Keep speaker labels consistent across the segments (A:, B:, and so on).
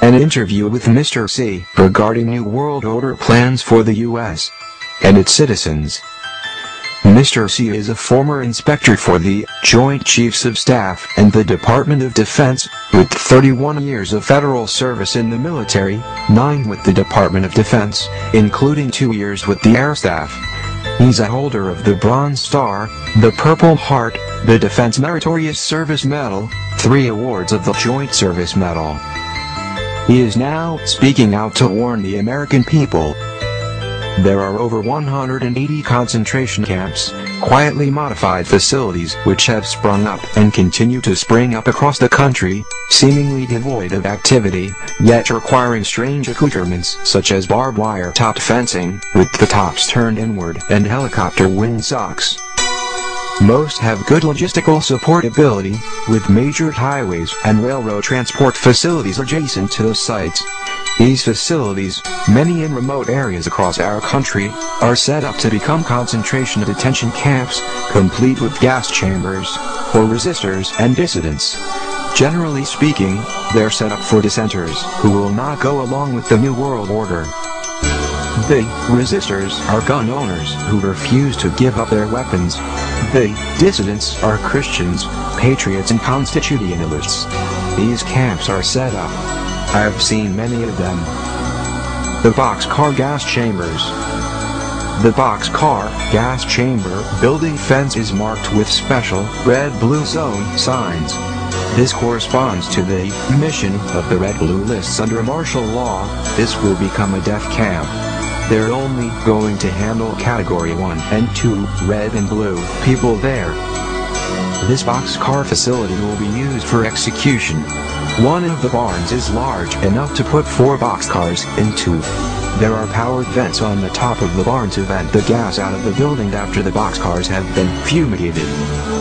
A: An interview with Mr. C regarding New World Order plans for the U.S. and its citizens. Mr. C is a former inspector for the Joint Chiefs of Staff and the Department of Defense, with 31 years of federal service in the military, 9 with the Department of Defense, including 2 years with the Air Staff. He's a holder of the Bronze Star, the Purple Heart, the Defense Meritorious Service Medal, 3 awards of the Joint Service Medal. He is now speaking out to warn the American people. There are over 180 concentration camps, quietly modified facilities which have sprung up and continue to spring up across the country, seemingly devoid of activity, yet requiring strange accoutrements such as barbed wire topped fencing, with the tops turned inward, and helicopter windsocks. Most have good logistical supportability, with major highways and railroad transport facilities adjacent to those sites. These facilities, many in remote areas across our country, are set up to become concentration detention camps, complete with gas chambers for resistors and dissidents. Generally speaking, they're set up for dissenters who will not go along with the New World Order. The resistors are gun owners who refuse to give up their weapons. The dissidents are Christians, patriots and constitutionalists. These camps are set up. I've seen many of them. The boxcar gas chambers. The boxcar gas chamber building fence is marked with special red-blue zone signs. This corresponds to the mission of the red-blue lists under martial law. This will become a death camp. They're only going to handle Category 1 and 2, red and blue, people there. This boxcar facility will be used for execution. One of the barns is large enough to put 4 boxcars into. There are powered vents on the top of the barn to vent the gas out of the building after the boxcars have been fumigated.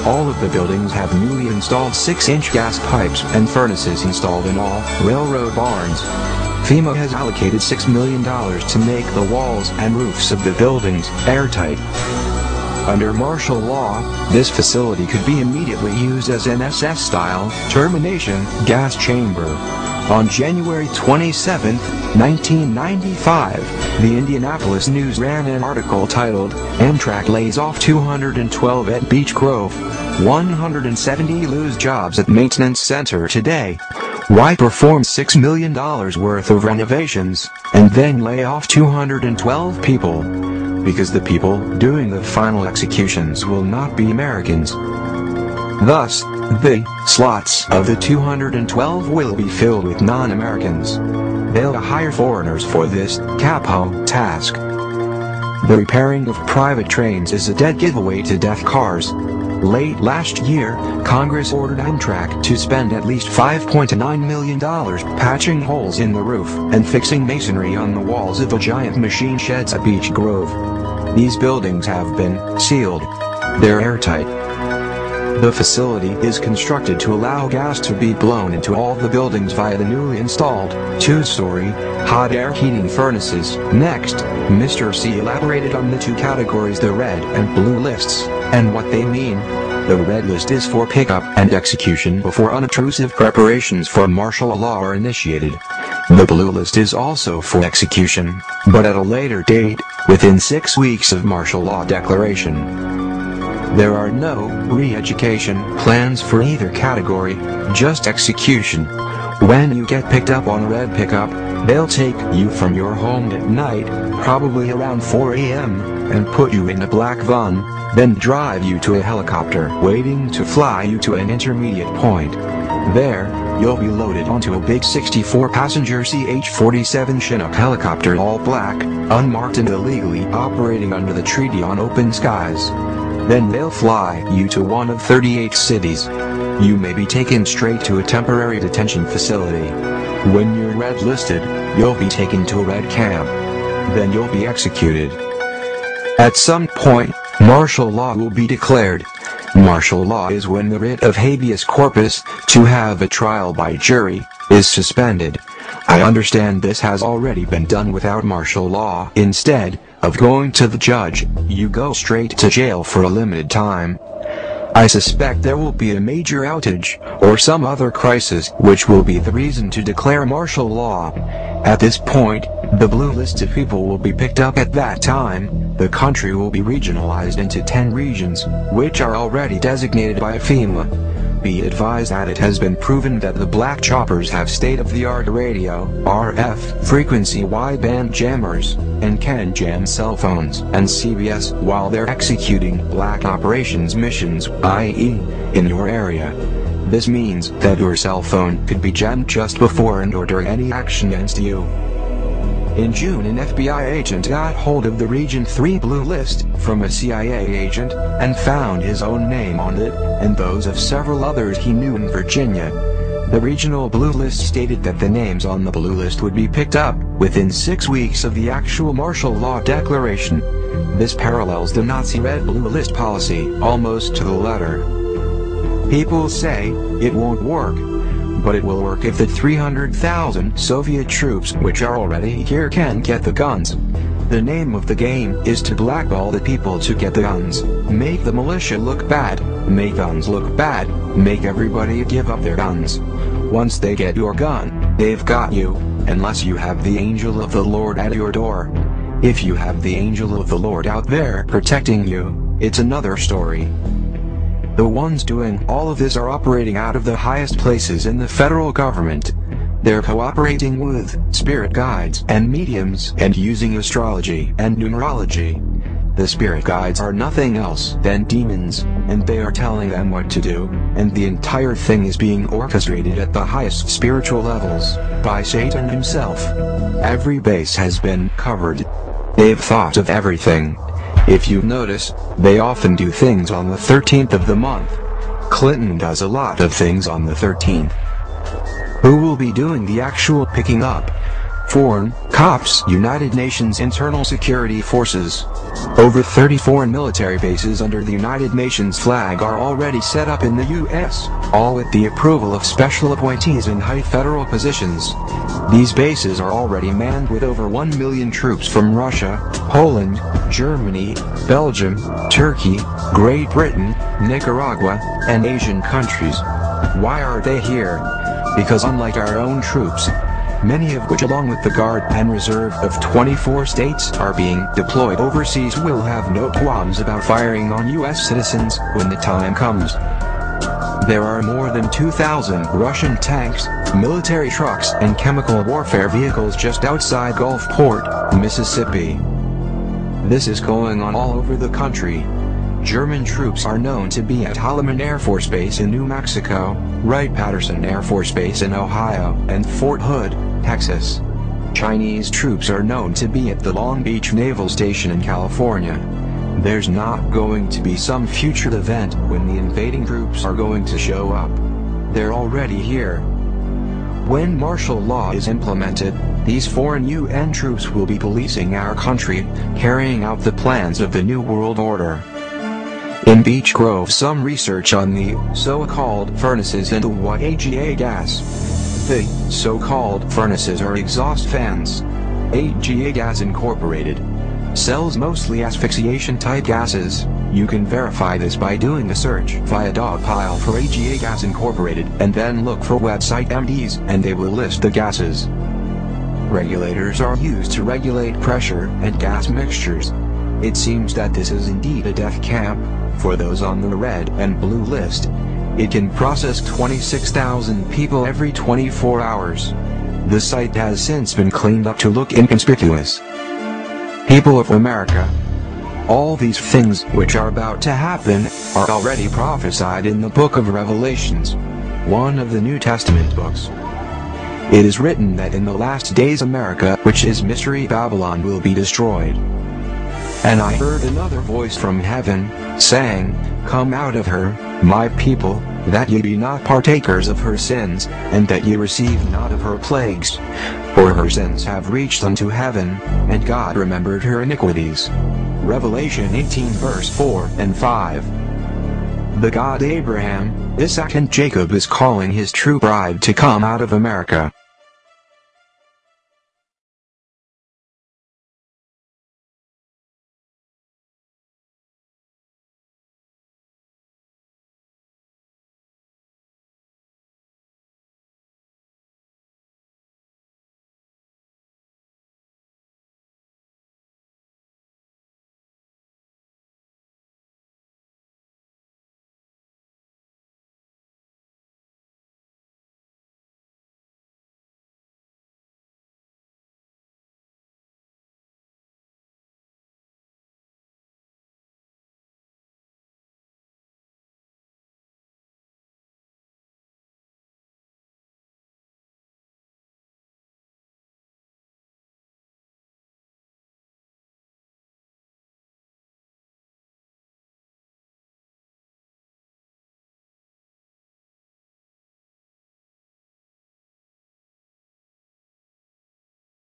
A: All of the buildings have newly installed 6-inch gas pipes and furnaces installed in all railroad barns. FEMA has allocated $6 million to make the walls and roofs of the buildings airtight. Under martial law, this facility could be immediately used as an SS-style termination gas chamber. On January 27, 1995, the Indianapolis News ran an article titled, "Amtrak Lays Off 212 at Beech Grove, 170 Lose Jobs at Maintenance Center Today. Why perform $6 million worth of renovations, and then lay off 212 people? Because the people doing the final executions will not be Americans. Thus, the slots of the 212 will be filled with non-Americans. They'll hire foreigners for this capo task. The repairing of private trains is a dead giveaway to death cars. Late last year, Congress ordered Amtrak to spend at least $5.9 million patching holes in the roof and fixing masonry on the walls of the giant machine sheds at Beech Grove. These buildings have been sealed. They're airtight. The facility is constructed to allow gas to be blown into all the buildings via the newly installed 2-story hot air heating furnaces. Next, Mr. C elaborated on the 2 categories, the red and blue lists, and what they mean. The red list is for pickup and execution before unobtrusive preparations for martial law are initiated. The blue list is also for execution, but at a later date, within 6 weeks of martial law declaration. There are no re-education plans for either category, just execution. When you get picked up on a red pickup, they'll take you from your home at night, probably around 4 a.m., and put you in a black van, then drive you to a helicopter waiting to fly you to an intermediate point. There, you'll be loaded onto a big 64-passenger CH-47 Chinook helicopter, all black, unmarked and illegally operating under the treaty on open skies. Then they'll fly you to one of 38 cities. You may be taken straight to a temporary detention facility. When you're red listed, you'll be taken to a red camp. Then you'll be executed. At some point, martial law will be declared. Martial law is when the writ of habeas corpus, to have a trial by jury, is suspended. I understand this has already been done without martial law. Instead of going to the judge, you go straight to jail for a limited time. I suspect there will be a major outage, or some other crisis, which will be the reason to declare martial law. At this point, the blue list of people will be picked up. At that time, the country will be regionalized into 10 regions, which are already designated by FEMA. Be advised that it has been proven that the black choppers have state-of-the-art radio, RF, frequency wideband jammers, and can jam cell phones and CBS while they're executing black operations missions, i.e., in your area. This means that your cell phone could be jammed just before and or during any action against you. In June, an FBI agent got hold of the Region 3 blue list from a CIA agent and found his own name on it and those of several others he knew in Virginia. The regional blue list stated that the names on the blue list would be picked up within 6 weeks of the actual martial law declaration. This parallels the Nazi red-blue list policy almost to the letter. People say it won't work, but it will work if the 300,000 Soviet troops which are already here can get the guns. The name of the game is to blackball the people to get the guns, make the militia look bad, make guns look bad, make everybody give up their guns. Once they get your gun, they've got you, unless you have the angel of the Lord at your door. If you have the angel of the Lord out there protecting you, it's another story. The ones doing all of this are operating out of the highest places in the federal government. They're cooperating with spirit guides and mediums and using astrology and numerology. The spirit guides are nothing else than demons, and they are telling them what to do, and the entire thing is being orchestrated at the highest spiritual levels by Satan himself. Every base has been covered. They've thought of everything. If you notice, they often do things on the 13th of the month. Clinton does a lot of things on the 13th. Who will be doing the actual picking up? Foreign cops. United Nations Internal Security Forces. Over 30 foreign military bases under the United Nations flag are already set up in the U.S., all with the approval of special appointees in high federal positions. These bases are already manned with over 1 million troops from Russia, Poland, Germany, Belgium, Turkey, Great Britain, Nicaragua, and Asian countries. Why are they here? Because unlike our own troops, many of which along with the Guard and Reserve of 24 states are being deployed overseas, will have no qualms about firing on U.S. citizens when the time comes. There are more than 2,000 Russian tanks, military trucks and chemical warfare vehicles just outside Gulfport, Mississippi. This is going on all over the country. German troops are known to be at Holloman Air Force Base in New Mexico, Wright-Patterson Air Force Base in Ohio, and Fort Hood, Texas. Chinese troops are known to be at the Long Beach Naval Station in California. There's not going to be some future event when the invading troops are going to show up. They're already here. When martial law is implemented, these foreign UN troops will be policing our country, carrying out the plans of the New World Order. In Beech Grove, some research on the so-called furnaces and the AGA gas. The so-called furnaces are exhaust fans. AGA Gas Incorporated sells mostly asphyxiation-type gases. You can verify this by doing a search via Dogpile for AGA Gas Incorporated and then look for website MDs and they will list the gases. Regulators are used to regulate pressure and gas mixtures. It seems that this is indeed a death camp for those on the red and blue list. It can process 26,000 people every 24 hours. The site has since been cleaned up to look inconspicuous. People of America, all these things which are about to happen are already prophesied in the book of Revelations, one of the New Testament books. It is written that in the last days America, which is Mystery Babylon, will be destroyed. And I heard another voice from heaven, saying, Come out of her, my people, that ye be not partakers of her sins, and that ye receive not of her plagues. For her sins have reached unto heaven, and God remembered her iniquities. Revelation 18 verse 4 and 5. The God Abraham, Isaac and Jacob is calling his true bride to come out of America.